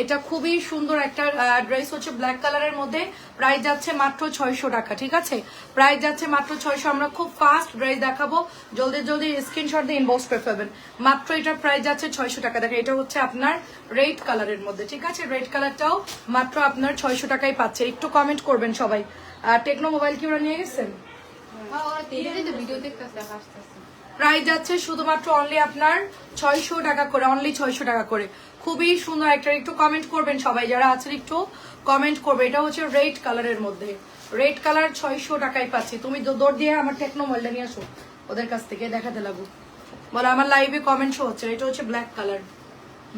এটা খুবই সুন্দর একটা ড্রেস হচ্ছে ব্ল্যাক কালারের মধ্যে। প্রাইস যাচ্ছে মাত্র 600 টাকা, ঠিক আছে? প্রাইস যাচ্ছে মাত্র 600। আমরা খুব ফাস্ট ড্রেস দেখাবো, জলদি জলদি স্ক্রিনশট দিয়ে ইনবক্স করে ফেলবেন। মাত্র এটার প্রাইস যাচ্ছে 600 টাকা। দেখেন এটা হচ্ছে আপনার রেড কালারের মধ্যে, ঠিক আছে? রেড কালারটাও মাত্র আপনার 600 টাকায় পাচ্ছে। একটু কমেন্ট করবেন সবাই। টেকনো মোবাইল কি ওরা নিয়ে গেছেন? প্রাইস যাচ্ছে শুধুমাত্র অনলি আপনার 600 টাকা করে, অনলি 600 টাকা করে। খুবই সুন্দর একটা, একটু কমেন্ট করবেন সবাই যারা আছেন, একটু কমেন্ট করবে। এটা হচ্ছে রেড কালারের মধ্যে, রেড কালার 600 টাকায় পাচ্ছি। তুমি দৌড় দিয়ে আমার টেকনো মোবাইলটা নিয়ে আসো ওদের কাছ থেকে, দেখাতে লাগো। বলো আমার লাইভে কমেন্ট শো হচ্ছে। এটা হচ্ছে ব্ল্যাক কালার,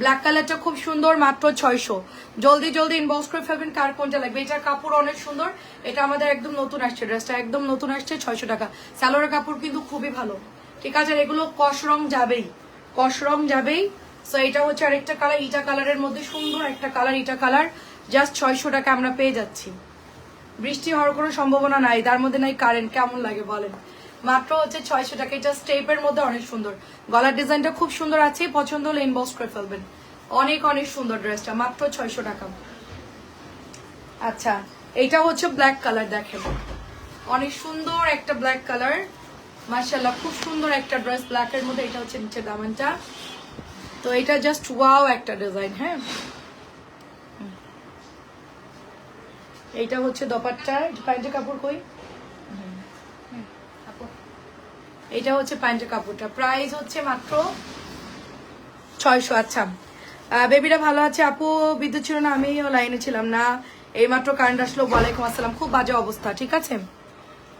ব্ল্যাক কালারটা খুব সুন্দর, মাত্র 600। জলদি জলদি ইনবক্স করে ফেলবেন কার কোনটা লাগবে। এটার কাপড় অনেক সুন্দর, এটা আমাদের একদম নতুন আসছে, ড্রেসটা একদম নতুন আসছে। 600 টাকা। সালোয়ারের কাপড় কিন্তু খুবই ভালো, ঠিক আছে? আর এগুলো কস রং যাবেই, কস রং যাবেই। সো এটা হচ্ছে আরেকটা কালার, ইটা কালারের মধ্যে সুন্দর একটা কালার, ইটা কালার। জাস্ট 600 টাকা আমরা পেয়ে যাচ্ছি। বৃষ্টি হওয়ার কোনো সম্ভাবনা নাই, তার মধ্যে নাই কারেন্ট। কেমন লাগে বলেন? মাত্র হচ্ছে 600 টাকা। এটা স্টেপের মধ্যে অনেক সুন্দর, গলার ডিজাইনটা খুব সুন্দর আছে। পছন্দ হলে ইনবক্স করে ফেলবেন। অনেক অনেক সুন্দর ড্রেসটা, মাত্র 600 টাকা। আচ্ছা, এইটা হচ্ছে ব্ল্যাক কালার, দেখেন অনেক সুন্দর একটা ব্ল্যাক কালার, মাশাআল্লাহ খুব সুন্দর একটা ড্রেস ব্ল্যাকের মধ্যে। এটা হচ্ছে নিচের দামানটা। তো এটা জাস্ট ওয়াও একটা ডিজাইন। হ্যাঁ, এইটা হচ্ছে দোপাট্টা। প্যান্টের কাপড় কই? এটা হচ্ছে প্যান্টের কাপড়টা। প্রাইস হচ্ছে মাত্র 600। আচ্ছা, বেবিরা ভালো আছে? আপু বিদ্যুৎ ছিল না, আমিও লাইনে ছিলাম না, এইমাত্র কারেন্ট আসলো। ওয়ালাইকুম আসসালাম। খুব বাজে অবস্থা, ঠিক আছে?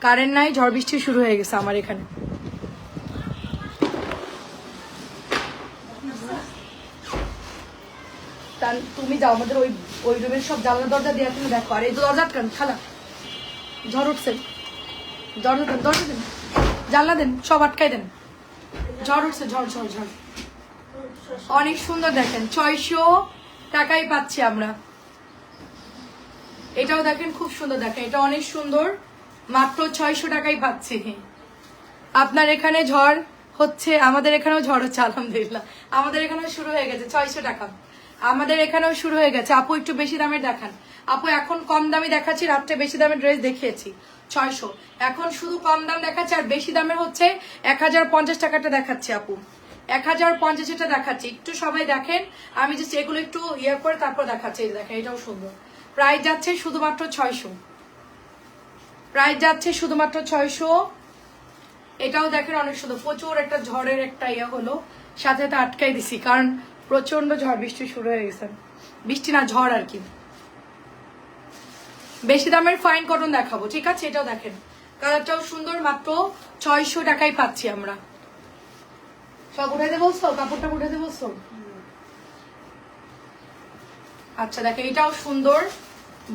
কারেন্ট নাই, ঝড় বৃষ্টি শুরু হয়ে গেছে আমার এখানে। তুমি যাও আমাদের ওই ওই রুমের সব জানলা দরজা দিয়ে তুমি দেখো। আর এই দরজা আটকান খালা, ঝড় উঠছে। দরজা দেন, দরজা দেন, জানলা দেন, সব আটকাই দেন। ঝড় উঠছে, ঝড় ঝড় ঝড়। অনেক সুন্দর, দেখেন 600 টাকায় পাচ্ছি আমরা। এটাও দেখেন খুব সুন্দর, দেখেন এটা অনেক সুন্দর, মাত্র 600 টাকায় পাচ্ছি। আপনার এখানে ঝড় হচ্ছে, আমাদের এখানেও ঝড় হচ্ছে আলহামদুলিল্লাহ। আমাদের এখানেও শুরু হয়ে গেছে। 600 টাকা আমাদের এখানেও শুরু হয়ে গেছে। আপু একটু বেশি দামের দেখান। আপু এখন কম দামে দেখাচ্ছি, রাত্রে বেশি দামের ড্রেস দেখিয়েছি 600। এখন শুধু কম দাম দেখাচ্ছি, আর বেশি দামের হচ্ছে 1050 টাকাটা দেখাচ্ছি আপু। 1050 দেখাচ্ছি। একটু সবাই দেখেন, আমি জাস্ট এগুলো একটু ইয়ে করে তারপর দেখাচ্ছি। দেখেন এটাও সুন্দর। প্রাইস যাচ্ছে শুধুমাত্র 600। প্রাইস যাচ্ছে শুধুমাত্র 600। এটাও দেখেন অনেক সুন্দর। প্রচুর একটা ঝড়ের একটা ইয়ে হলো, সাথে তো আটকাই দিছি কারণ প্রচন্ড ঝড় বৃষ্টি শুরু হয়ে গেছে। বৃষ্টি না, ঝড় আর কি। বেশি দামের ফাইন কটন দেখাবো, ঠিক আছে? এটাও দেখেন, কালারটাও সুন্দর, মাত্র 600 টাকায় পাচ্ছি আমরা। সব উঠাইতে বলছো, কাপড়টা উঠাইতে বলছো? আচ্ছা দেখেন এটাও সুন্দর,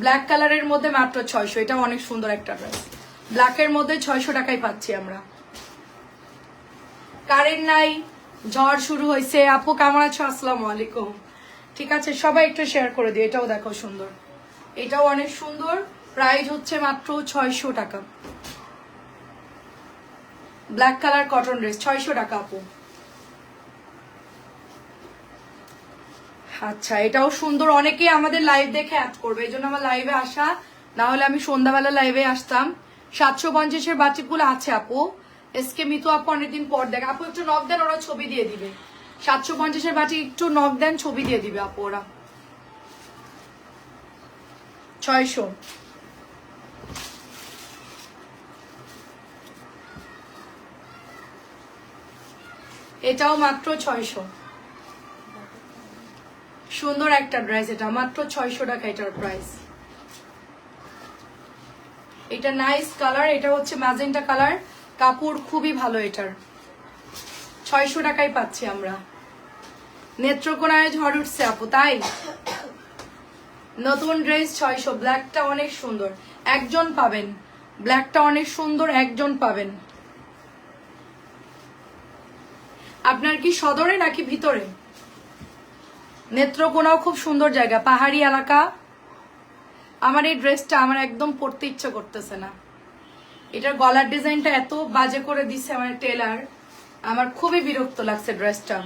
ব্ল্যাক কালারের মধ্যে মাত্র 600। এটাও অনেক সুন্দর একটা ড্রেস, ব্ল্যাকের মধ্যে 600 টাকায় পাচ্ছি আমরা। কারেন্ট নাই, ঝড় শুরু হয়েছে। আপু কেমন আছো? আসসালামু আলাইকুম। ঠিক আছে, সবাই একটু শেয়ার করে দিও। এটাও দেখো সুন্দর, এটাও অনেক সুন্দর। প্রাইস হচ্ছে মাত্র 600 টাকা। ব্ল্যাক কালার কটন ড্রেস 600 টাকা আপু। আচ্ছা, এটাও সুন্দর। অনেকেই আমাদের লাইভ দেখে অ্যাড করবে, এই জন্য আমার লাইভে আসা, না হলে আমি সন্ধ্যাবেলা লাইভে আসতাম। 750-এর বাটিকগুলো আছে আপু। এসকে মিতু আপু অনেকদিন পর দেখ। আপু একটু নক দেন, ওরা ছবি দিয়ে দিবে। 750-এর বাটি একটু নক দেন, ছবি দিয়ে দিবে আপু ওরা। 600। এটাও মাত্র 600। সুন্দর একটা ড্রেস, এটা মাত্র 600 টাকা এটার প্রাইস। এটা নাইস কালার, এটা হচ্ছে ম্যাজেন্টা কালার, কাপড় খুবই ভালো এটার। 600 টাকায় পাচ্ছি আমরা। নেত্রকোনায় ঝড় উঠছে আপু, তাই? নতুন ড্রেস 600। ব্ল্যাকটা অনেক সুন্দর, একজন পাবেন। ব্ল্যাকটা অনেক সুন্দর, একজন পাবেন। আপনার কি সদরে নাকি ভিতরে? নেত্রকোনাও খুব সুন্দর জায়গা, পাহাড়ি এলাকা। আমার এই ড্রেসটা আমার একদম পরতে ইচ্ছে করতেছে না। এটার গলার ডিজাইনটা এত বাজে করে দিচ্ছে আমার টেলার, আমার খুবই বিরক্ত লাগছে ড্রেসটা।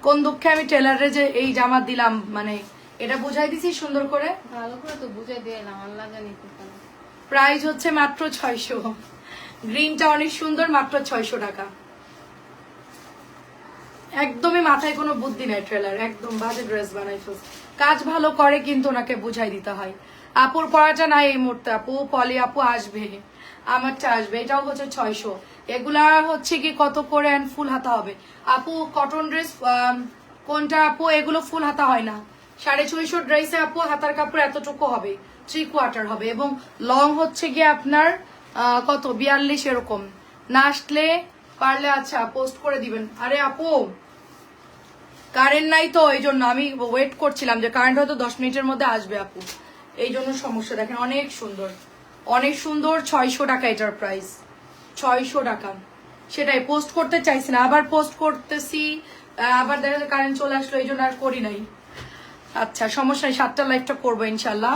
কোন দুঃখে আমি টেলারে যে এই জামা দিলাম, মানে এটা বুঝাই দিছি সুন্দর করে, ভালো করে তো বুঝাই দিলাম, আল্লাহ জানি তো। প্রাইস হচ্ছে মাত্র 600। গ্রিনটা অনেক সুন্দর, মাত্র 600 টাকা। একদমই মাথায় কোনো বুদ্ধি নাই ট্রেলার, একদম বাজে ড্রেস বানাই ফেলছে। কাজ ভালো করে কিন্তু ওনাকে বুঝাই দিতে হয়। আপুর পড়াটা নাই এই মুহূর্তে, আপু পলি আপু আসবে, আমারটা আসবে। এটাও হচ্ছে 600। এগুলা হচ্ছে কি কত করে, ফুল হাতা হবে আপু। কটন ড্রেস কোনটা আপু? এগুলো ফুল হাতা হয় না। 650 ড্রেসে আপু হাতার কাপড় এতটুকু হবে, 3/4 হবে, এবং লং হচ্ছে গিয়ে আপনার কত 42 এরকম। না আসলে পারলে আচ্ছা পোস্ট করে দিবেন। আরে আপু কারেন্ট নাই তো, এই জন্য আমি ওয়েট করছিলাম যে কারেন্ট হয়তো 10 মিনিটের মধ্যে আসবে আপু, এই জন্য সমস্যা। দেখেন অনেক সুন্দর, অনেক সুন্দর। 600 টাকা এটার প্রাইস, 600 টাকা। সেটাই পোস্ট করতে চাইছি না, আবার পোস্ট করতেছি, আবার দেখা যায় কারেন্ট চলে আসলো, এই জন্য আর করি নাই। আচ্ছা সমস্যা নেই, 7টা লাইভটা করবো ইনশাল্লাহ।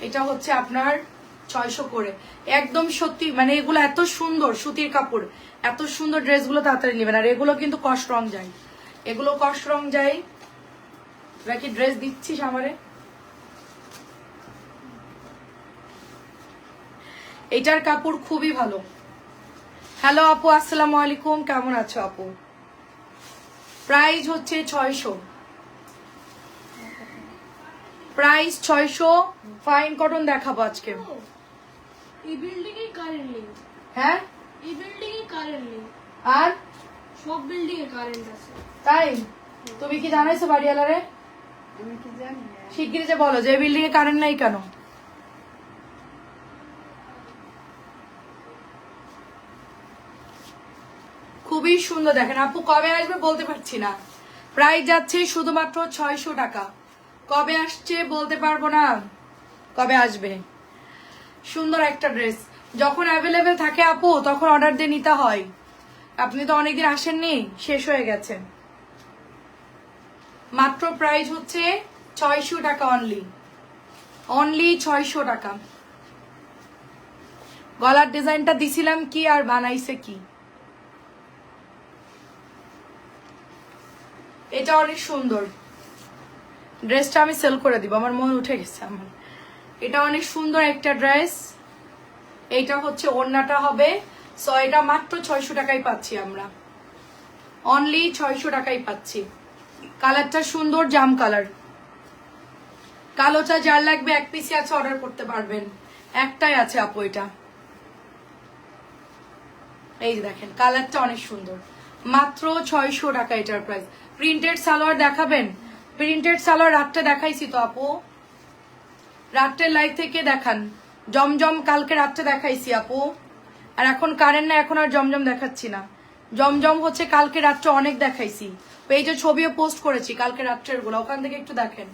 এটা হচ্ছে আপনার 600 করে। একদম সত্যি মানে এগুলো এত সুন্দর সুতির কাপড়, এত সুন্দর ড্রেসগুলো তাড়াতাড়ি নেবেন। আর এগুলো কিন্তু কস্ট রং যায়, এগুলো কস্ট রং যায়। তোরা কি ড্রেস দিচ্ছিস আমারে? এটার কাপড় খুবই ভালো। হ্যালো আপু, আসসালামু আলাইকুম, কেমন আছো আপু? প্রাইস হচ্ছে 600, প্রাইস 600। ফাইন কটন দেখাবো আজকে। এই বিল্ডিং এ কারেন্ট নেই। হ্যাঁ এই বিল্ডিং এ কারেন্ট নেই, আর সব বিল্ডিং এ কারেন্ট আছে। তাই? তুমি কি জানাইছো বাড়িওয়ালারে? আমি কি জানি। শিগগিরই যে বলো যে বিল্ডিং এ কারেন্ট নাই কেন। খুবই সুন্দর। দেখেন আপু কবে আসবে বলতে পারছি না, প্রাইস যাচ্ছে শুধুমাত্র 600 টাকা। কবে আসছে বলতে পারবো না, কবে আসবে। সুন্দর একটা ড্রেস, যখন অ্যাভেলেবেল থাকে আপু তখন অর্ডার দিয়ে নিতে হয়। আপনি তো অনেকদিন আসেননি, শেষ হয়ে গেছে। মাত্র প্রাইস হচ্ছে 600 টাকা, অনলি অনলি 600 টাকা। গলার ডিজাইনটা দিছিলাম কি আর বানাইছে কি। এটা অনেক সুন্দর, ড্রেসটা আমি সেল করে দিব, আমার মন উঠে গেছে আমার। এটা অনেক সুন্দর একটা ড্রেস। এইটা হচ্ছে ওড়নাটা হবে, সো এটা মাত্র 600 টাকায় পাচ্ছি আমরা, অনলি 600 টাকায় পাচ্ছি। কালারটা সুন্দর, জাম কালার। কালোটা যার লাগবে এক পিসি আছে, অর্ডার করতে পারবেন। একটাই আছে আপু এটা। এই দেখেন কালারটা অনেক সুন্দর, মাত্র 600 টাকা এটার প্রাইস। প্রিন্টেড সালোয়ার দেখাবেন? প্রিন্টেড সালোয়ার রাতটা দেখাইছি তো আপু, রাত্রের লাইভ থেকে দেখান। জমজম কালকে রাত্রে দেখাইছি আপু, আর এখন কারেন্ট না, এখন আর জমজম দেখাচ্ছি না। জমজম হচ্ছে কালকে রাত্রে অনেক দেখাইছি, পেজে ছবিও পোস্ট করেছি কালকে রাত্রের গুলো, ওখান থেকে একটু দেখেন।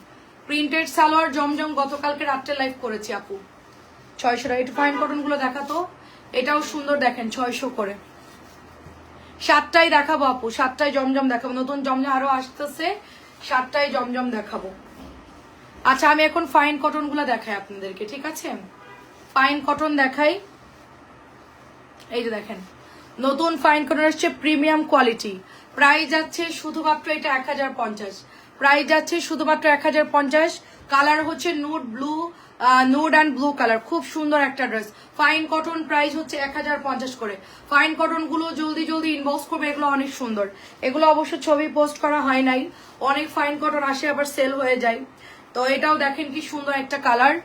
প্রিন্টেড সালোয়ার জমজম গতকালকে রাত্রে লাইভ করেছি আপু। 600 টাকা। একটু ফাইন কটন গুলো দেখাতো, এটাও সুন্দর দেখেন 600 করে। 7টাই দেখাবো আপু, 7টাই জমজম দেখাবো, নতুন জমজম আরো আসতেছে, 7টাই জমজম দেখাবো। আচ্ছা আমি এখন ফাইন কটন গুলো দেখাই আপনাদেরকে, ঠিক আছে? ফাইন কটন দেখাই। এই যে দেখেন নতুন ফাইন কটন আসছে, প্রিমিয়াম কোয়ালিটি। প্রাইস যাচ্ছে শুধুমাত্র এটা 1050, প্রাইস যাচ্ছে শুধুমাত্র 1050। কালার হচ্ছে nude blue, nude and blue colour, খুব সুন্দর একটা ড্রেস। ফাইন কটন প্রাইস হচ্ছে 1050 করে। ফাইন কটন গুলো জলদি জলদি ইনবক্স করবে, এগুলো অনেক সুন্দর। এগুলো অবশ্য ছবি পোস্ট করা হয় নাই, অনেক ফাইন কটন আসে আবার সেল হয়ে যায়। তো এটাও দেখেন কি সুন্দর একটা কালার।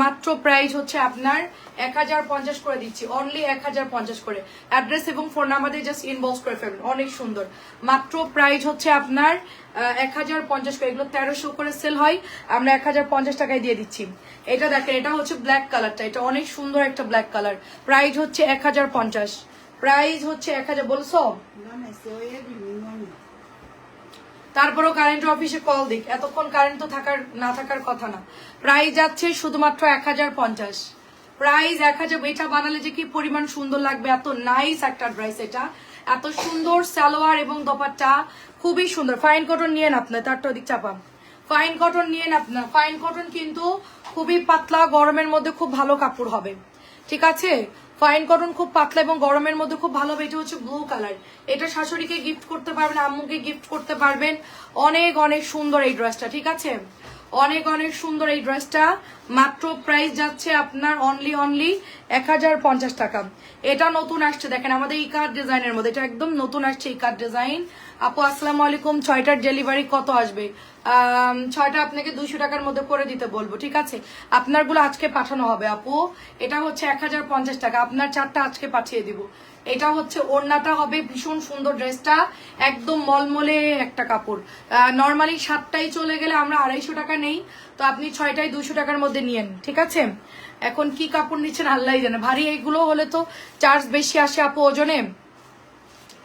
মাত্র প্রাইস হচ্ছে আপনার 1050 করে দিচ্ছি, অনলি 1050 করে। অ্যাড্রেস এবং ফোন নাম্বার দিয়ে জাস্ট ইনবক্স করে ফেলবেন, অনেক সুন্দর। মাত্র প্রাইস হচ্ছে আপনার 1050 করে। এগুলো 1300 করে সেল হয়, আমরা 1050 টাকায় দিয়ে দিচ্ছি। এটা দেখেন, এটা হচ্ছে ব্ল্যাক কালারটা, এটা অনেক সুন্দর একটা ব্ল্যাক কালার। প্রাইস হচ্ছে 1050, প্রাইস হচ্ছে 1000। বলছো তারপরেও কারেন্ট অফিসে কল দিক, এতক্ষণ কারেন্ট তো থাকার না থাকার কথা না। প্রাইস যাচ্ছে শুধুমাত্র 1050, প্রাইস 1000। এটা বানালে যে কি পরিমাণ সুন্দর লাগবে, এত নাইস একটা ড্রেস। এটা এত সুন্দর সালোয়ার এবং দোপাট্টা খুবই সুন্দর। ফাইন কটন নিয়েন আপনার, তারটা দিক চাপা। ফাইন কটন নিয়েন আপনার, ফাইন কটন কিন্তু খুবই পাতলা, গরমের মধ্যে খুব ভালো কাপড় হবে, ঠিক আছে? ফাইন কটন খুব পাতলা এবং গরমের মধ্যে খুব ভালো হবে। এটা হচ্ছে ব্লু কালার, এটা শাশুড়িকে গিফট করতে পারবেন, আম্মুকে গিফট করতে পারবেন। অনেক অনেক সুন্দর এই ড্রেসটা, ঠিক আছে? অনেক অনেক সুন্দর এই ড্রেসটা। মাত্র প্রাইস যাচ্ছে আপনার অনলি 1050 টাকা। এটা নতুন আসছে দেখেন আমাদের ইকার ডিজাইনের মধ্যে, এটা একদম নতুন আসছে ইকার ডিজাইন। আপু আসসালামু আলাইকুম, 6টার ডেলিভারি কত আসবে? 6টা আপনাকে 200 টাকার মধ্যে করে দিতে বলবো, ঠিক আছে? আপনারগুলো আজকে পাঠানো হবে আপু। এটা হচ্ছে 1050 টাকা, আপনার 4টা আজকে পাঠিয়ে দিব। এটা হচ্ছে ওড়নাটা হবে ভীষণ সুন্দর, ড্রেসটা একদম মলমলে একটা কাপড়। নর্মালি 7টাই চলে গেলে আমরা 250 টাকা নেই, তো আপনি 6টায় 200 টাকার মধ্যে নিয়েন, ঠিক আছে? এখন কি কাপড় নিচ্ছেন আল্লাহই জানে, ভারী এইগুলো হলে তো চার্জ বেশি আসে আপু ওজনে।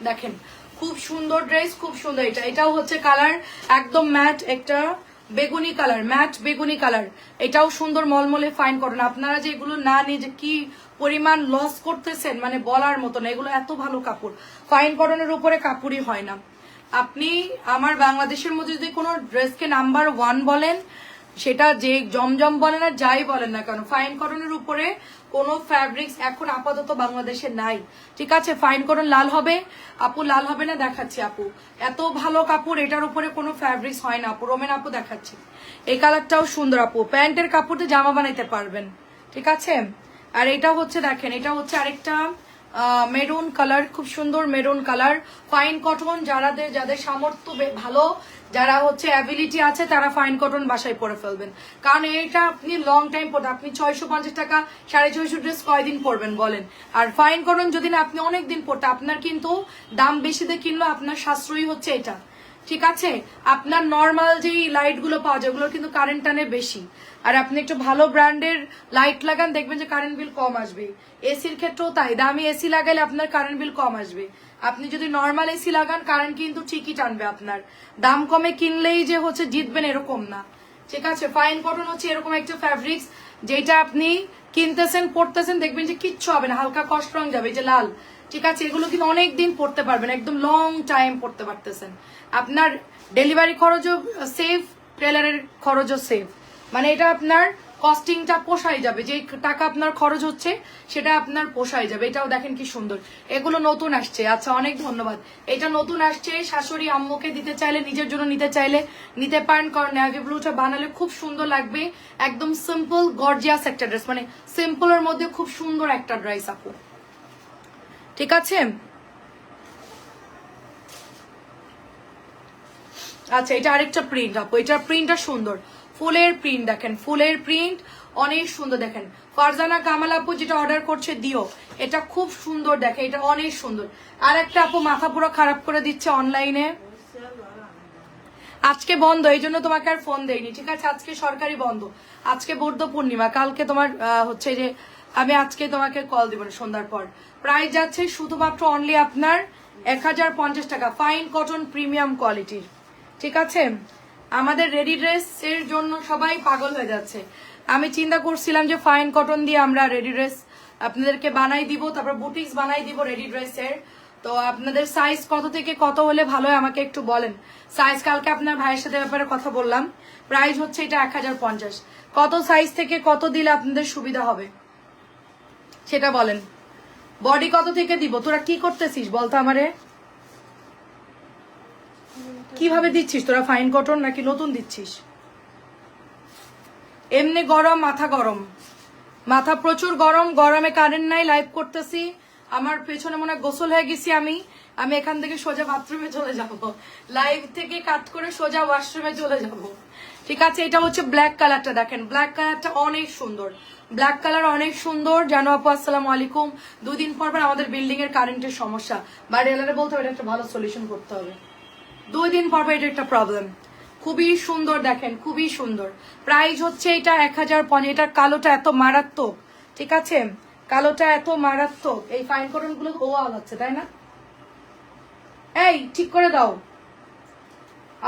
দেখেন খুব সুন্দর ড্রেস, খুব সুন্দর। এটাও হচ্ছে কালার একদম ম্যাট একটা বেগুনি কালার, ম্যাট বেগুনি কালার। এটাও সুন্দর মলমলে ফাইন কটন। আপনারা যে এগুলো না নিয়ে যে কি পরিমাণ লস করতেছেন মানে বলার মতো না, এগুলো এত ভালো কাপড়। ফাইন কটনের উপরে কাপড়ই হয় না। আপনি আমার বাংলাদেশের মধ্যে যদি কোনো ড্রেসকে নাম্বার 1 বলেন, সেটা যে জমজম বলেন আর যাই বলেন না কেন, ফাইন কটনের উপরে কোনো ফ্যাব্রিক্স এখন আপাতত বাংলাদেশে নাই, ঠিক আছে? ফাইন কটন লাল হবে আপু, লাল হবে না দেখাচ্ছি আপু, এত ভালো কাপড়, এটার উপরে কোনো ফ্যাব্রিক্স হয় না আপু। রোমেন আপু দেখাচ্ছি, এই কালারটাও সুন্দর আপু, প্যান্টের কাপড়তে জামা বানাইতে পারবেন, ঠিক আছে? আর এটা হচ্ছে দেখেন, এটা হচ্ছে আরেকটা মেরুন কালার, খুব সুন্দর মেরুন কালার, ফাইন কটন। যাদের সামর্থ্য ভালো, যারা হচ্ছে অ্যাবিলিটি আছে, তারা ফাইন কটন বাসায় পরে ফেলবেন, কারণ এটা আপনি লং টাইম পরতে, আপনি 650 টাকা 650 ড্রেস কয়দিন পরবেন বলেন? আর ফাইন কটন যদি না আপনি অনেক দিন পরতে, আপনার কিন্তু দাম বেশি দিয়ে কিনলো আপনার সাশ্রয়ী হচ্ছে এটা, ঠিক আছে? আপনার নর্মাল যেই লাইট গুলো পাওয়া যায় ওগুলোর কিন্তু কারেন্ট টানে বেশি, আর আপনি একটু ভালো ব্র্যান্ডের লাইট লাগান, দেখবেন যে কারেন্ট বিল কম আসবে। এসির ক্ষেত্রেও তাই, দামি এসি লাগালে আপনার কারেন্ট বিল কম আসবে। আপনি যদি নর্মাল এসি লাগান কারেন্ট কিন্তু ঠিকই টানবে আপনার, দাম কমে কিনলেই যে হচ্ছে জিতবেন এরকম না, ঠিক আছে? ফাইন কটন হচ্ছে এরকম একটা ফ্যাব্রিক্স, যেটা আপনি কিনতেছেন পরতেছেন দেখবেন যে কিচ্ছু হবে না, হালকা কষ্ট রং যাবে, যে লাল, ঠিক আছে? এগুলো কিন্তু অনেক দিন পড়তে পারবেন, একদম লং টাইম পড়তে পারতেছেন। আপনার ডেলিভারি খরচও সেভ, টেলারের খরচও সেভ, মানে এটা আপনার কস্টিংটা পোষাই যাবে, যে টাকা আপনার খরচ হচ্ছে সেটা আপনার পোষাই যাবে। এটাও দেখেন কি সুন্দর, এগুলো নতুন আসছে। আচ্ছা অনেক ধন্যবাদ। এটা নতুন আসছে, শাশুড়ি আম্মুকে দিতে চাইলে, নিজের জন্য নিতে চাইলে নিতে পারেন, কারণ নেভি ব্লুটা বানালে খুব সুন্দর লাগবে। একদম সিম্পল গর্জিয়াস একটা ড্রেস, মানে সিম্পলের মধ্যে খুব সুন্দর একটা ড্রেস আপু, ঠিক আছে? আচ্ছা এটা আরেকটা প্রিন্ট আপু, এটার প্রিন্টটা সুন্দর, ফুলের প্রিন্ট দেখেন, ফুলের প্রিন্ট অনেক সুন্দর। দেখেন ফারজানা কামাল আপু যেটা অর্ডার করছে দিও, এটা খুব সুন্দর, দেখে এটা অনেক সুন্দর। আর একটা আপু মাথা পুরো খারাপ করে দিচ্ছে অনলাইনে, আজকে বন্ধ, এই জন্য তোমাকে আর ফোন দেয়নি, ঠিক আছে? আজকে সরকারি বন্ধ, আজকে বৌদ্ধ পূর্ণিমা, কালকে তোমার হচ্ছে যে আমি আজকে তোমাকে কল দিব না সন্ধ্যার পর। প্রাইস যাচ্ছে শুধুমাত্র অনলি আপনার 1050 টাকা, ফাইন কটন প্রিমিয়াম কোয়ালিটির, ঠিক আছে? আমাদের রেডি ড্রেস এর জন্য সবাই পাগল হয়ে যাচ্ছে। আমি চিন্তা করছিলাম যে ফাইন কটন দিয়ে আমরা রেডি ড্রেস আপনাদেরকে বানাই দিব, তারপর বুটিক্স বানাই দিব রেডি ড্রেসের। তো আপনাদের সাইজ কত থেকে কত হলে ভালো হয় আমাকে একটু বলেন। সাইজ কালকে আপনার ভাইয়ের সাথে ব্যাপারে কথা বললাম, প্রাইস হচ্ছে এটা 1050। কত সাইজ থেকে কত দিলে আপনাদের সুবিধা হবে সেটা বলেন। বডি কত থেকে দিব? তোরা কি করতেছিস বলতো আমারে, কিভাবে দিচ্ছিস তোরা? ফাইন কটন নাকি নতুন দিচ্ছিস? এমনি গরম, মাথা গরম, মাথা প্রচুর গরম, গরমে কারেন্ট নাই, লাইভ করতেছি, আমার পেছনে মনে হয় গোসল হয়ে গেছি আমি এখান থেকে সোজা বাথরুমে চলে যাব, লাইভ থেকে কাট করে সোজা ওয়াশরুমে চলে যাব, ঠিক আছে? এটা হচ্ছে ব্ল্যাক কালারটা, দেখেন ব্ল্যাক কালারটা অনেক সুন্দর, ব্ল্যাক কালার অনেক সুন্দর। জানো আপু আসসালামু আলাইকুম, 2 দিন পর আমাদের বিল্ডিং এর কারেন্টের সমস্যা, বা রেলারে বলতে হবে এটা একটা ভালো সলিউশন করতে হবে, 2 দিন পর এটা একটা প্রবলেম। খুবই সুন্দর দেখেন, খুবই সুন্দর। প্রাইস হচ্ছে এটা 1050। এটার কালোটা এত মারাত্মক, ঠিক আছে? কালোটা এত মারাত্মক, এই ফাইন কটন গুলো ওয়াল হচ্ছে তাই না? এই ঠিক করে দাও,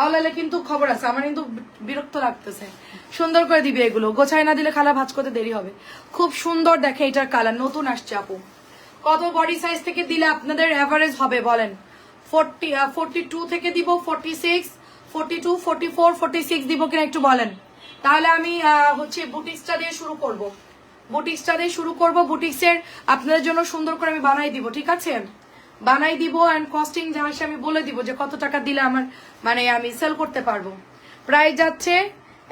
আওলালে কিন্তু খবর আছে, আমার কিন্তু বিরক্ত লাগতেছে। সুন্দর করে দিবি, এগুলো গোছায় না দিলে খালা ভাজ করতে দেরি হবে। খুব সুন্দর দেখে, এটার কালার নতুন আসছে আপু। কত বডি সাইজ থেকে দিলে আপনাদের এভারেজ হবে বলেন? 42 থেকে দিব, 46, 42, 44, 46 দিব কিনা একটু বলেন, তাহলে আমি হচ্ছে বুটিক্সটা দিয়ে শুরু করব। বুটিক্সের আপনাদের জন্য সুন্দর করে আমি বানাই দিব, ঠিক আছে? বানাই দিব, এন্ড কস্টিং যা আসে আমি বলে দিব যে কত টাকা দিলে আমার মানে আমি সেল করতে পারবো। প্রাইস যাচ্ছে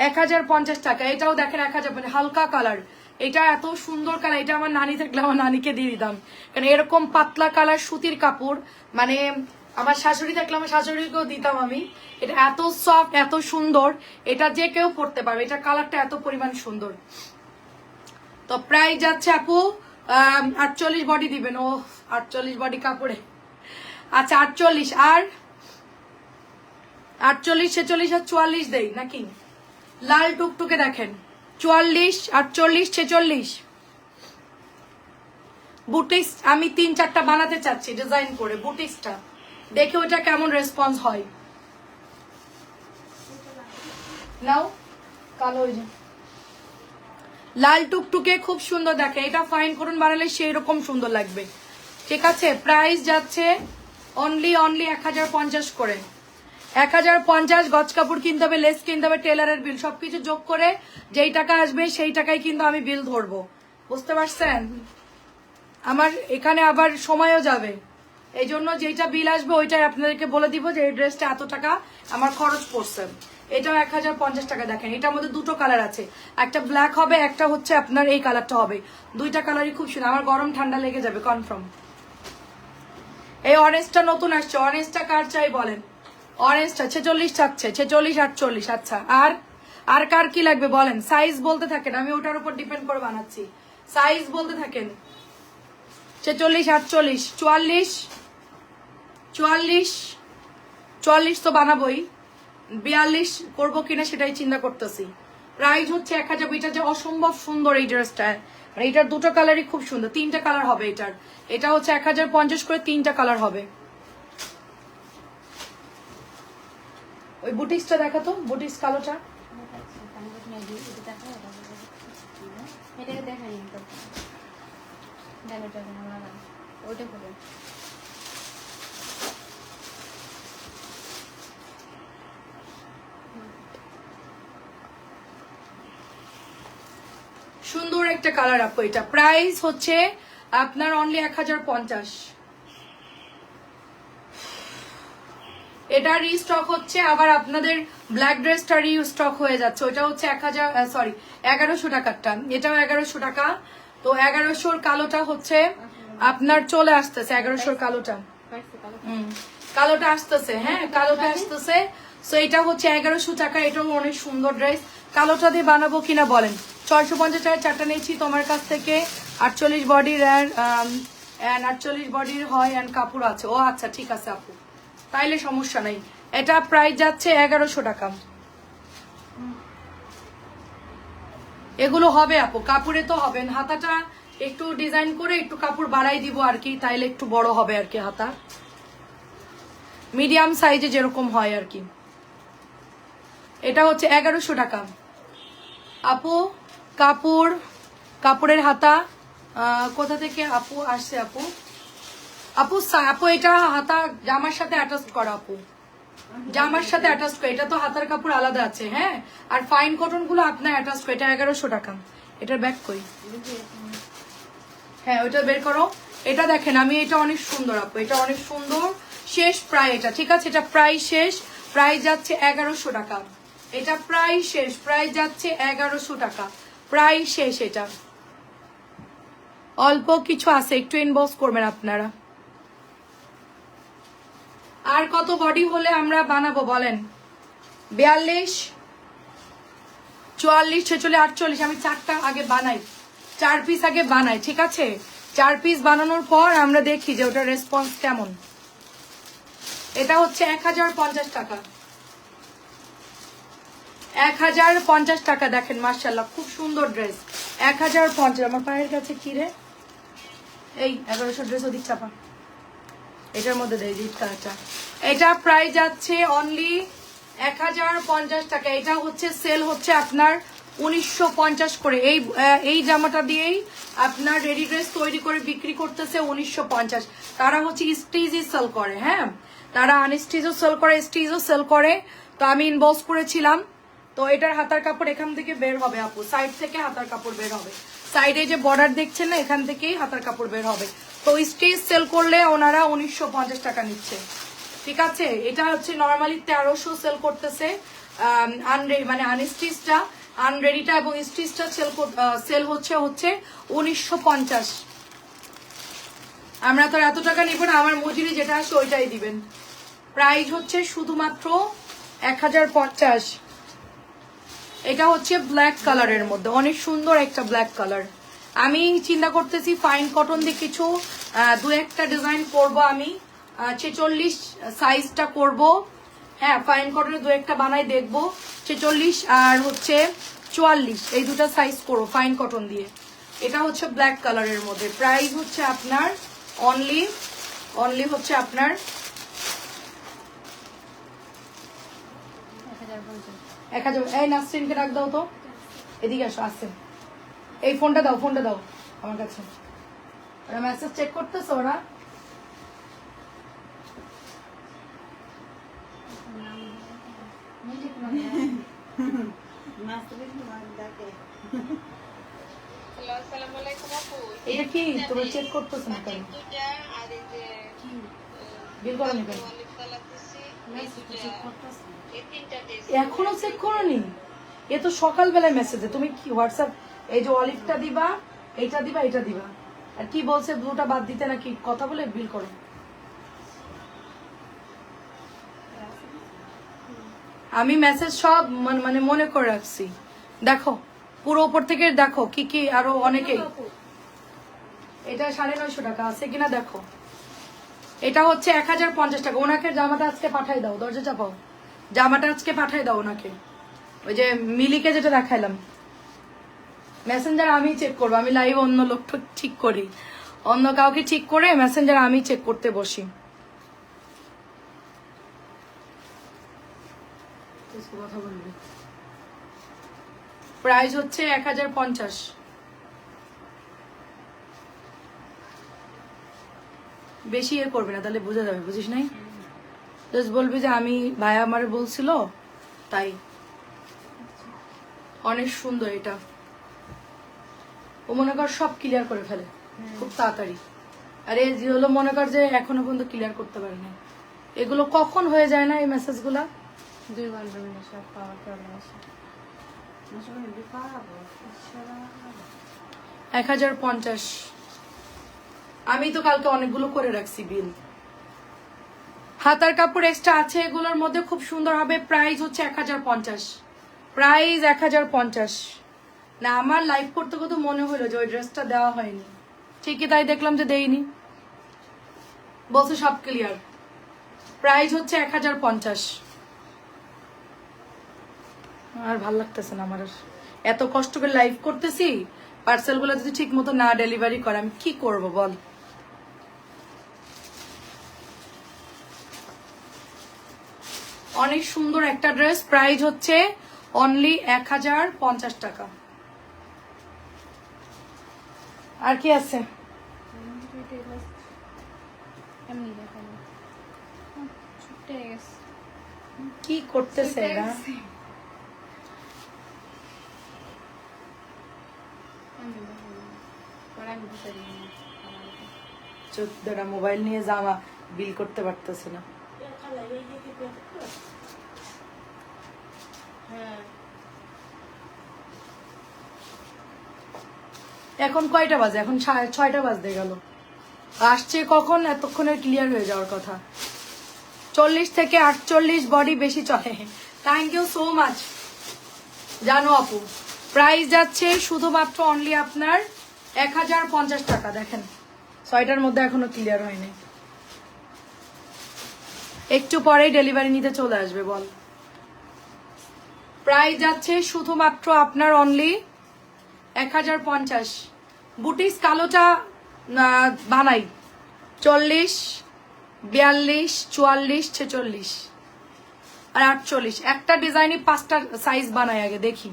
1050 টাকা। এটাও দেখেন 1050, হালকা কালার, এটা এত সুন্দর কালার, এটা আমার নানি থাকলে আমার নানিকে দিয়ে দিতাম, কারণ এরকম পাতলা কালার সুতির কাপড় মানে আমার শাশুড়ি থাকলে আমার শাশুড়িকেও দিতাম আমি। এটা এত সফট, এত সুন্দর, এটা যে কেউ পরতে পারবে, এটা কালারটা এত পরিমাণ সুন্দর। তো প্রাইস যাচ্ছে আপু 48 বডি দিবেন। ও 48 বডি কাপড়ে, আচ্ছা 48 আর 48, 46 আর 44 দেই নাকি? লাল টুকটুকে দেখেন 44, 48, 46 বুটিক্স আমি 3-4টা বানাতে চাচ্ছি ডিজাইন করে, বুটিক্সটা দেখে ওটা কেমন রেসপন্স হয়। নাও কালো হয়ে যায়, লাল টুকটুকে খুব সুন্দর দেখে, এটা ফাইন করুন বানালে সেই রকম সুন্দর লাগবে। ঠিক আছে, প্রাইস যাচ্ছে অনলি 1050 করে। 1050 গজ কাপড় কিনতে হবে, লেস কিনতে হবে, টেলারের বিল সবকিছু যোগ করে যেই টাকা আসবে সেই টাকায় কিন্তু আমি বিল ধরবো, বুঝতে পারছেন? আমার এখানে আবার সময়ও যাবে, এই জন্য যেটা বিল আসবে ওইটাই আপনাদেরকে বলে দিব যে এই ড্রেসটা এত টাকা আমার খরচ পড়ছে। এটাও 1050 টাকা। দেখেন এটার মধ্যে দুটো কালার আছে, একটা ব্ল্যাক হবে, একটা হচ্ছে আপনার এই কালারটা হবে, দুইটা কালারই খুব সুন্দর। আমার গরম ঠান্ডা লেগে যাবে কনফার্ম। এই অরেঞ্জটা নতুন আসছে, অরেঞ্জটা কার চাই বলেন? অরেঞ্জটা 46 চাচ্ছে, 46, 48। আচ্ছা আর কার কি লাগবে বলেন? সাইজ বলতে থাকেন, আমি ওটার উপর ডিপেন্ড করে বানাচ্ছি, সাইজ বলতে থাকেন। 46, 48, 44, 44, 44 তো বানাবোই, 42 করবো কিনা সেটাই চিন্তা করতেছি। প্রাইস হচ্ছে 1000। এটা যে অসম্ভব সুন্দর এই ড্রেসটা, আর এটার দুটো কালারই খুব সুন্দর, 3টা কালার হবে এটার। এটা হচ্ছে 1050 করে, 3টা কালার হবে। ওই বুটিক্সটা দেখাতো, বুটিক্স কালোটা সুন্দর একটা কালার আপু। এটা প্রাইস হচ্ছে আপনার অনলি 1050। এটা রিস্টক হচ্ছে, আবার আপনাদের ব্ল্যাক ড্রেসটা রিস্টক হয়ে যাচ্ছে, ওটা হচ্ছে 1100 টাকারটা, এটাও 1100 টাকা। তো 1100-র কালোটা হচ্ছে আপনার চলে আসতেছে, 1100-র কালোটা কালোটা আসতেছে, হ্যাঁ কালোটা আসতেছে। সো এটা হচ্ছে 1100 টাকা, এটাও অনেক সুন্দর ড্রেস। কালোটা দিয়ে বানাবো কিনা বলেন? 650 টাকায় 4টা নিয়েছি তোমার কাছ থেকে, 48 বডির অ্যান্ড 48 বডির হয় অ্যান্ড কাপড় আছে। ও আচ্ছা ঠিক আছে আপু, তাইলে সমস্যা নাই। এটা প্রাইস যাচ্ছে 1100 টাকা। এগুলো হবে আপু, কাপড়ে তো হবে, হাতাটা একটু ডিজাইন করে একটু কাপড় বাড়াই দিব আর কি, তাইলে একটু বড় হবে আর কি, হাতা মিডিয়াম সাইজে যেরকম হয় আর কি। এটা হচ্ছে 1100 টাকা আপু। কাপড়ের হাতা কোথা থেকে আপু আসছে? আপু আপু এটা হাতা জামার সাথে অ্যাটাচ করা আপু, জামার সাথে অ্যাটাচ করে, এটা তো হাতার কাপড় আলাদা আছে, হ্যাঁ। আর ফাইন কটন গুলো আপনার অ্যাটাচ করে, এটা 1100 টাকা। এটার ব্যাক কই? হ্যাঁ ওইটা বের করো। এটা দেখেন আমি, এটা অনেক সুন্দর আপু, এটা অনেক সুন্দর। শেষ প্রায় এটা, ঠিক আছে, এটা প্রাইস শেষ, প্রাইস যাচ্ছে 1100 টাকা। এটা প্রাইস শেষ, প্রাইস যাচ্ছে 1100 টাকা, প্রাইস শেষ। এটা অল্প কিছু আছে, একটু ইনবক্স করবেন আপনারা। আর কত বডি হলে আমরা বানাবো বলেন? 42, 44, 46, 48। আমি 4টা আগে বানাই, 4 পিস আগে বানাই, ঠিক আছে। 4 পিস বানানোর পর আমরা দেখি যে ওটার রেসপন্স কেমন। এটা হচ্ছে 1050 টাকা, 1050 টাকা। দেখেন মাশাআল্লাহ খুব সুন্দর ড্রেস, 1050। আমার পায়ের কাছে কি রে, এই 1100 ড্রেস ওদিক চাপা, এটার মধ্যে দেয় রিড কালারটা। এটা প্রাইস যাচ্ছে অনলি 1050 টাকা। এটা হচ্ছে সেল হচ্ছে আপনার 1950 করে। এই জামাটা দিয়েই আপনার রেডি ড্রেস তৈরি করে বিক্রি করতেছে 1950। তারা হচ্ছে স্টিচই সেল করে, হ্যাঁ, তারা আনস্টিচও সেল করে, স্টিচও সেল করে। তো আমি ইনবক্স করেছিলাম। তো এটার হাতার কাপড় এখান থেকে বের হবে আপু, সাইড থেকে হাতার কাপড় বের হবে, সাইডে যে বর্ডার দেখছেন না, এখান থেকেই হাতার কাপড় বের হবে। তো স্টিচ সেল করলে ওনারা 1950 টাকা নিচ্ছে, ঠিক আছে। এটা হচ্ছে নর্মালি 1300 সেল করতেছে, মানে আনস্টিচটা, আনরেডিটা এবং স্টিচটা সেল হচ্ছে 1950। আমরা তো আর এত টাকা নিব না, আমার মজুরি যেটা আছে ওইটাই দিবেন। প্রাইস হচ্ছে শুধুমাত্র 1050। এটা হচ্ছে ব্ল্যাক কালারের মধ্যে, অনেক সুন্দর একটা ব্ল্যাক কালার। আমি চিন্তা করতেছি ফাইন কটন দিয়ে কিছু দু একটা ডিজাইন করব আমি। 46 সাইজটা করব। হ্যাঁ, ফাইন কটনের দু একটা বানাই দেখবো। 46 আর হচ্ছে 44, এই দুটা সাইজ করবো ফাইন কটন দিয়ে। এটা হচ্ছে ব্ল্যাক কালারের মধ্যে। প্রাইস হচ্ছে আপনার অনলি হচ্ছে আপনার 1000। এই নাসরিনকে ডাক দাও তো, এদিকে আসো। আসছে, এই ফোনটা দাও আমার কাছে। ওরা মেসেজ চেক করতেছে ওরা। এটা কি তুমি চেক করতেছো না কেন? বিল করো নি কেন? এখনো চেক করোনি? এ তো সকালবেলায় মেসেজে। তুমি কি হোয়াটসঅ্যাপ, এই যে অলিভটা দিবা, এইটা দিবা, এটা দিবা। আর কি বলছে ব্লুটা বাদ দিতে নাকি কথা বলে বিল করো। আমি মেসেজ সব মানে মনে করে রাখছি। দেখো পুরো উপর থেকে দেখো কি কি আরো অনেকেই। এটা 950 টাকা আছে কিনা দেখো। এটা হচ্ছে 1050 টাকা। ওনাকে জামাটা আজকে পাঠাই দাও, দরজা চাপাও। জামাটা আজকে পাঠাই দাও ওনাকে। ওই যে মিলিকে যেটা দেখাইলাম, মেসেঞ্জার আমি চেক করবো। আমি লাইভ অন্য লোক ঠিক করি, অন্য কাউকে ঠিক করে মেসেঞ্জার আমি চেক করতে বসি। কথা বলবি। প্রাইস হচ্ছে 1050। বেশি এ করবে না, তাহলে বোঝা যাবে, বুঝিস নাই? জাস্ট বলবি যে আমি ভাইয়া আমারে বলছিল তাই। অনেক সুন্দর এটা। ও মনে কর সব ক্লিয়ার করে ফেলে খুব তাড়াতাড়ি। আর এই যে হলো মনে কর যে এখনো পর্যন্ত ক্লিয়ার করতে পারে না। এগুলো কখন হয়ে যায় না এই মেসেজগুলা? 2 ঘন্টার মধ্যে সব পাওয়ার চলে আসে। 1050। আমি তো কালকে অনেকগুলো করে রাখছি বিল। হাতার কাপড় এক্সট্রা আছে এগুলোর মধ্যে, খুব সুন্দর হবে। প্রাইস হচ্ছে 1050। প্রাইস 1050। না আমার লাইভ করতে করতে মনে হলো যে ওই ড্রেসটা দেওয়া হয়নি, ঠিকই তাই দেখলাম যে দেইনি। বলছে সব ক্লিয়ার। প্রাইস হচ্ছে 1050। আর ভাল লাগতেছে না আমার। এত কষ্ট করে লাইভ করতেছি, পার্সেলগুলো যদি ঠিক মতো না ডেলিভারি করে আমি কি করব বল। অনেক সুন্দর একটা ড্রেস। প্রাইস হচ্ছে অনলি 1050 টাকা। আর কি আছে? কি করতেছে এরা? চোদ্দটা মোবাইল নিয়ে জামা বিল করতে পারতেছে না। এখন কয়টা বাজে? এখন 6টা বাজতে গেল। আসছে কখন? এতক্ষণে ক্লিয়ার হয়ে যাওয়ার কথা। 40 থেকে 48 বডি বেশি চলে। থ্যাংক ইউ সো মাচ জানো আপু। প্রাইস যাচ্ছে শুধুমাত্র অনলি আপনার 1050 টাকা। দেখেন 6টার মধ্যে এখনো ক্লিয়ার হয়নি। একটু পরেই ডেলিভারি নিতে চলে আসবে বল। প্রাইস যাচ্ছে শুধুমাত্র আপনার অনলি 1050। বুটিক্স কালোটা বানাই 40, 42, 44, 46 আর 48। একটা ডিজাইনই 5টা সাইজ বানাই আগে দেখি।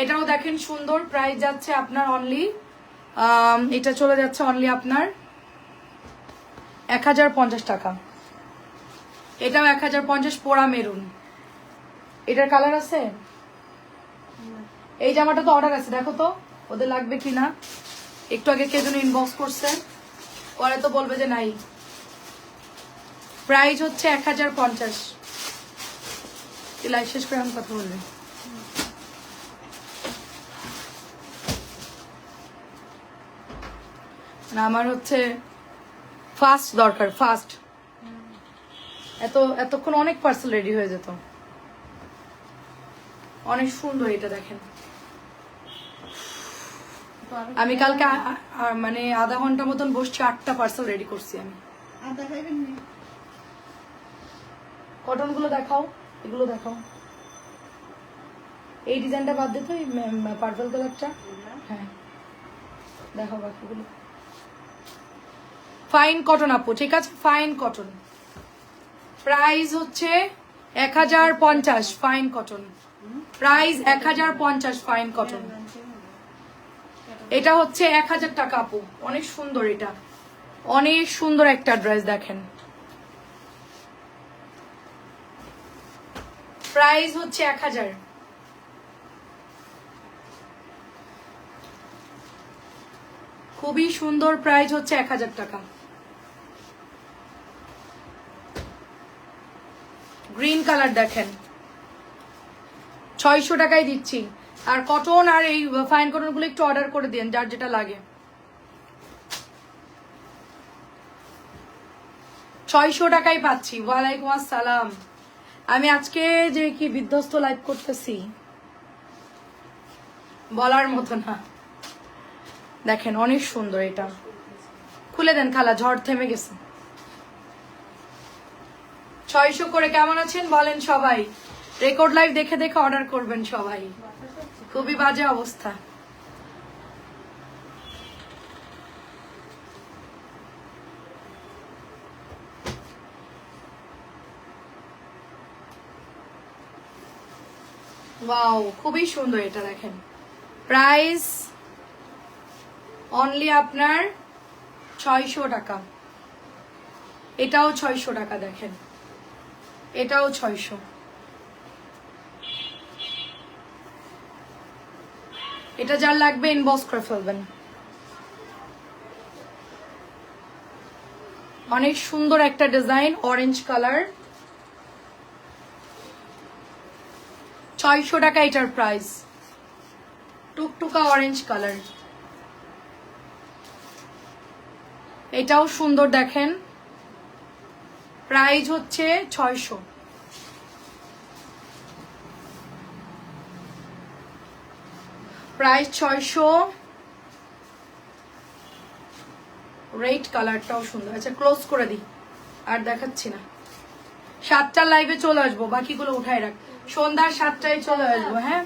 এটাও দেখেন সুন্দর। প্রাইস যাচ্ছে আপনার অনলি, এটা চলে যাচ্ছে অনলি আপনার 1050 টাকা। এটাও 1050। পোড়া মেরুন। এটার কালার আছে? এই জামাটা তো অর্ডার আছে, দেখো তো ওদের লাগবে কিনা। একটু আগে কে যেন ইনবক্স করছে, ওরা তো বলবে যে নাই। প্রাইস হচ্ছে 1050। লাইভ শেষ করে আমি কথা বলবি। না আমার হচ্ছে ফাস্ট দরকার, ফাস্ট। এতক্ষণ অনেক পার্সেল রেডি হয়ে যেত। অনেক সুন্দর এটা দেখেন। আমি কালকে মানে আধা ঘন্টা মতন বসছি, 8টা পার্সেল রেডি করছি আমি। কটন গুলো দেখাও, এগুলো দেখাও। এই ডিজাইনটা বাদ দিত, এই পার্পল কালারটা। হ্যাঁ দেখাও বাকিগুলো। ফাইন কটন আপু, ঠিক আছে, ফাইন কটন। প্রাইস হচ্ছে 1050 fine cotton. Price 1050 fine cotton. এটা হচ্ছে 1000 টাকা আপু। অনেক সুন্দর, এটা অনেক সুন্দর একটা ড্রেস দেখেন। প্রাইস হচ্ছে 1000। খুবই সুন্দর, প্রাইস হচ্ছে 1000 টাকা। গ্রিন কালার দেখেন, 600 টাকায় দিচ্ছি। আর কটন আর এই ফাইন কটন গুলো একটু অর্ডার করে দিন যার যেটা লাগে। 600 টাকায় পাচ্ছি। ওয়ালাইকুম আসসালাম। আমি আজকে যে কি বিধ্বস্ত লাইভ করতেছি বলার মতো না। দেখেন অনেক সুন্দর, এটা খুলে দেন খালা, ঝড় থেমে গেছে। 600 করে। কেমন আছেন বলেন সবাই? রেকর্ড লাইভ দেখে দেখে অর্ডার করবেন সবাই। খুবই বাজে অবস্থা। ওয়াও, খুবই সুন্দর এটা দেখেন। প্রাইস অনলি আপনার 600 টাকা। এটাও 600 টাকা দেখেন, এটাও 600। এটা যার লাগবে ইনবক্স করে ফেলবেন। অনেক সুন্দর একটা ডিজাইন, অরেঞ্জ কালার। 600 টাকা এটার প্রাইস। টুকটুকা orange colour. এটাও সুন্দর দেখেন। প্রাইস হচ্ছে 600। প্রাইস 600। রেড কালারটাও সুন্দর। আচ্ছা ক্লোজ করে দিই, আর দেখাচ্ছি না। 7টার লাইভে চলে আসবো, বাকিগুলো উঠায় রাখ। সন্ধ্যার 7টায় চলে আসবো। হ্যাঁ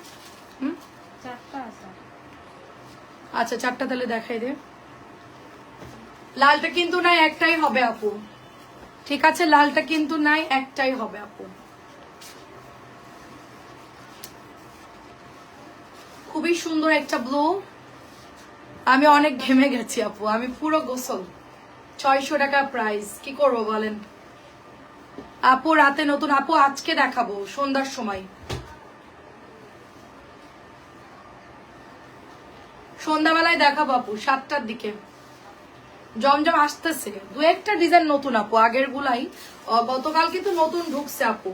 আচ্ছা 4টা তাহলে দেখাই দে। লালটা কিন্তু নাই, একটাই হবে আপু। ঠিক আছে, লালটা কিন্তু নাই, একটাই হবে আপু। খুবই সুন্দর একটা ব্লু। আমি অনেক ঘেমে গেছি আপু, আমি পুরো গোসল। 600 টাকা প্রাইস। কি করবো বলেন আপু? রাতে নতুন আপু আজকে দেখাবো সন্ধ্যার সময়। সন্ধ্যাবেলায় দেখাবো আপু 7টার দিকে। জমজম আসতেছে, 2-একটা ডিজাইন নতুন আপু, আগের গুলাই। গতকাল কিন্তু নতুন ঢুকছে আপু,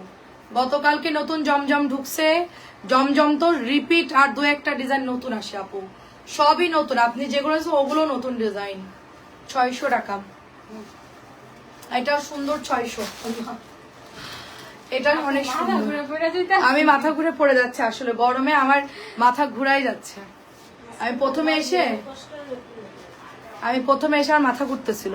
গতকালকে নতুন জমজম ঢুকছে। জমজম তো রিপিট, আর 2-একটা ডিজাইন নতুন আসে আপু। সবই নতুন, আপনি যেগুলো আছে ওগুলো নতুন ডিজাইন। 600 টাকা। এটা সুন্দর, 600। এটা অনেক সুন্দর। আমি মাথা ঘুরে পড়ে যাচ্ছে আসলে, গরমে আমার মাথা ঘুরাই যাচ্ছে। আমি প্রথমে এসে আমার মাথা ঘুরতেছিল।